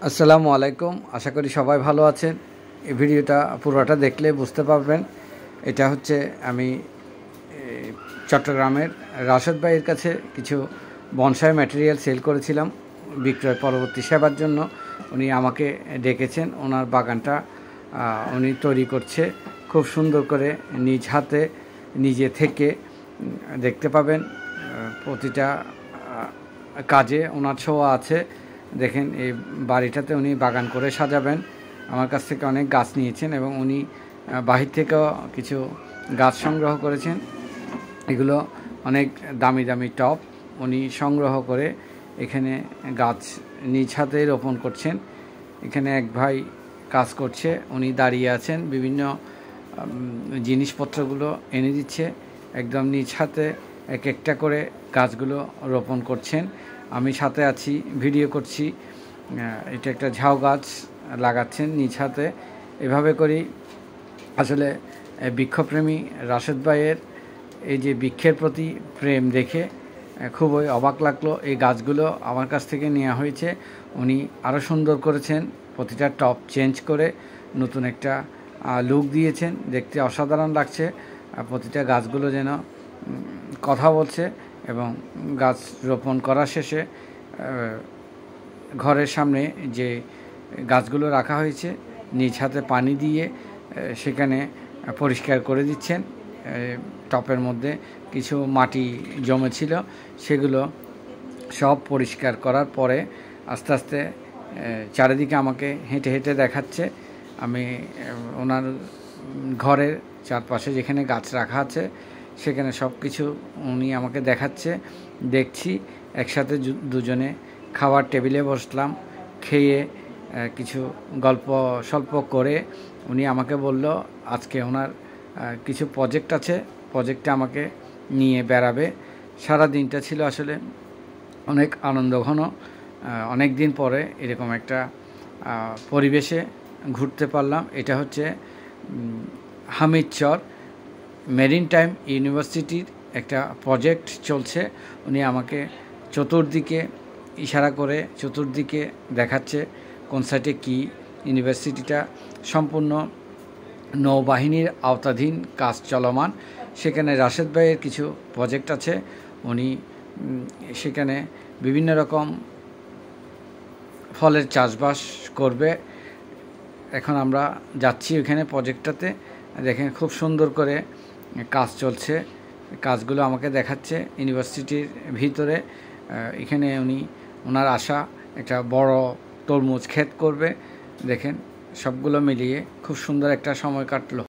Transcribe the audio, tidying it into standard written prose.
আসসালামু আলাইকুম। আশা করি সবাই ভালো আছেন। এই ভিডিওটা পুরোটা দেখলে বুঝতে পারবেন। এটা হচ্ছে আমি চট্টগ্রামের রাশেদ ভাইয়ের কাছে কিছু বনসাই ম্যাটেরিয়াল সেল করেছিলাম বিক্রয় পরবর্তী সেবার জন্য। উনি আমাকে ডেকেছেন। ওনার বাগানটা উনি তৈরি করছে খুব সুন্দর করে নিজ হাতে নিজে থেকে। দেখতে পাবেন প্রতিটা কাজে ওনার ছোঁয়া আছে। দেখেন এই বাড়িটাতে উনি বাগান করে সাজাবেন। আমার কাছ থেকে অনেক গাছ নিয়েছেন এবং উনি বাহির থেকেও কিছু গাছ সংগ্রহ করেছেন। এগুলো অনেক দামি দামি টব উনি সংগ্রহ করে এখানে গাছ নিজ হাতে রোপণ করছেন। এখানে এক ভাই কাজ করছে, উনি দাঁড়িয়ে আছেন, বিভিন্ন জিনিসপত্রগুলো এনে দিচ্ছে, একদম নিজ হাতে এক একটা করে গাছগুলো রোপণ করছেন। আমি সাথে আছি, ভিডিও করছি। এটা একটা ঝাউ গাছ লাগাচ্ছেন নিজ হাতে। এভাবে করি আসলে বৃক্ষপ্রেমী রাশেদ ভাইয়ের এই যে বৃক্ষের প্রতি প্রেম দেখে খুবই অবাক লাগলো। এই গাছগুলো আমার কাছ থেকে নেওয়া হয়েছে, উনি আরও সুন্দর করেছেন, প্রতিটা টপ চেঞ্জ করে নতুন একটা লুক দিয়েছেন, দেখতে অসাধারণ লাগছে। প্রতিটা গাছগুলো যেন কথা বলছে। এবং গাছ রোপণ করা শেষে ঘরের সামনে যে গাছগুলো রাখা হয়েছে নিজ হাতে পানি দিয়ে সেখানে পরিষ্কার করে দিচ্ছেন। টপের মধ্যে কিছু মাটি জমেছিল, সেগুলো সব পরিষ্কার করার পরে আস্তে আস্তে চারিদিকে আমাকে হেঁটে হেঁটে দেখাচ্ছে। আমি ওনার ঘরের চারপাশে যেখানে গাছ রাখা আছে সেখানে সব কিছু উনি আমাকে দেখাচ্ছে, দেখছি। একসাথে দুজনে খাওয়ার টেবিলে বসলাম, খেয়ে কিছু গল্প স্বল্প করে উনি আমাকে বলল আজকে ওনার কিছু প্রজেক্ট আছে, প্রজেক্টে আমাকে নিয়ে বেড়াবে। সারা দিনটা ছিল আসলে অনেক আনন্দঘন। অনেক দিন পরে এরকম একটা পরিবেশে ঘুরতে পারলাম। এটা হচ্ছে হামিদচর মেরিটাইম ইউনিভার্সিটির একটা প্রজেক্ট চলছে। উনি আমাকে চতুর্দিকে ইশারা করে চতুর্দিকে দেখাচ্ছে কোন সাইডে কী। ইউনিভার্সিটিটা সম্পূর্ণ নৌবাহিনীর আওতাধীন কাজ চলমান। সেখানে রাশেদ ভাইয়ের কিছু প্রজেক্ট আছে, উনি সেখানে বিভিন্ন রকম ফলের চাষবাস করবে। এখন আমরা যাচ্ছি ওইখানে প্রজেক্টটাতে। দেখেন খুব সুন্দর করে কাজ চলছে, কাজগুলো আমাকে দেখাচ্ছে ইউনিভার্সিটির ভিতরে। এখানে ওনার আশা একটা বড় তরমুজ ক্ষেত করবে। দেখেন সবগুলো মিলিয়ে খুব সুন্দর একটা সময় কাটলো।